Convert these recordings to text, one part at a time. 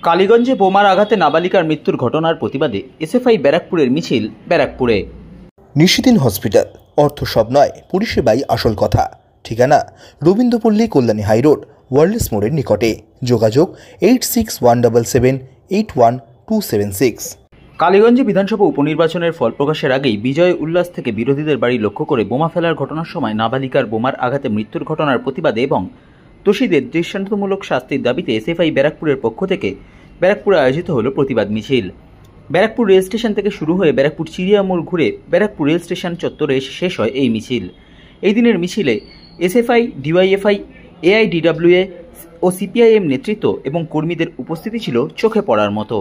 কালীগঞ্জে বোমার আঘাতে নাবালিকার মৃত্যুর ঘটনার প্রতিবাদে এসএফআই ব্যারাকপুরের মিছিল ব্যারাকপুরে। নিশিদিন হসপিটাল, অর্থ সব নয়, পরিষেবাই আসল কথা। ঠিকানা রবীন্দ্রপল্লী, কল্যাণী হাইরোড, ওয়ার্ল্ডস মোড়ের নিকটে। যোগাযোগ 8617781276। কালীগঞ্জে বিধানসভা উপনির্বাচনের ফল প্রকাশের আগেই বিজয় উল্লাস থেকে বিরোধীদের বাড়ি লক্ষ্য করে বোমা ফেলার ঘটনার সময় নাবালিকার বোমার আঘাতে মৃত্যুর ঘটনার প্রতিবাদে এবং দোষীদের দৃষ্টান্তমূলক শাস্তির দাবিতে এসএফআই ব্যারাকপুরের পক্ষ থেকে ব্যারাকপুরে আয়োজিত হল প্রতিবাদ মিছিল। ব্যারাকপুর রেল স্টেশন থেকে শুরু হয়ে ব্যারাকপুর চিড়িয়া মোড় ঘুরে ব্যারাকপুর রেল স্টেশন চত্বরে এসে শেষ হয় এই মিছিল। এই দিনের মিছিলে এসএফআই, ডিওয়াইএফআই, এআইডিডব্লিউএ ও সিপিআইএম নেতৃত্ব এবং কর্মীদের উপস্থিতি ছিল চোখে পড়ার মতো।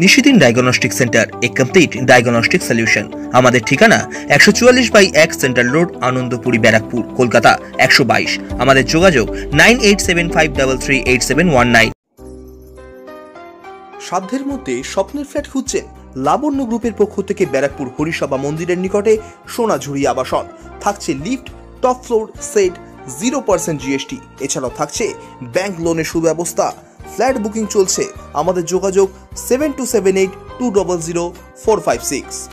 নিশিদিন ডায়াগনস্টিক সেন্টার, এ কমপ্লিট ডায়াগনস্টিক সলিউশন। আমাদের ঠিকানা 144/1 সেন্ট্রাল রোড, আনন্দপুরি, ব্যারাকপুর, কলকাতা 122। আমাদের যোগাযোগ 9875338719। সাধ্যের মধ্যে স্বপ্নের ফ্ল্যাট খুঁজছেন? লাবণ্য গ্রুপের পক্ষ থেকে ব্যারাকপুর হরিসভা মন্দিরের নিকটে সোনাঝুরি আবাসন। থাকছে lift, top floor, set, 0% GST. এছাড়াও থাকছে ব্যাংক লোনের সুব্যবস্থা। ফ্ল্যাট বুকিং চলছে। আমাদের যোগাযোগ 7278200456।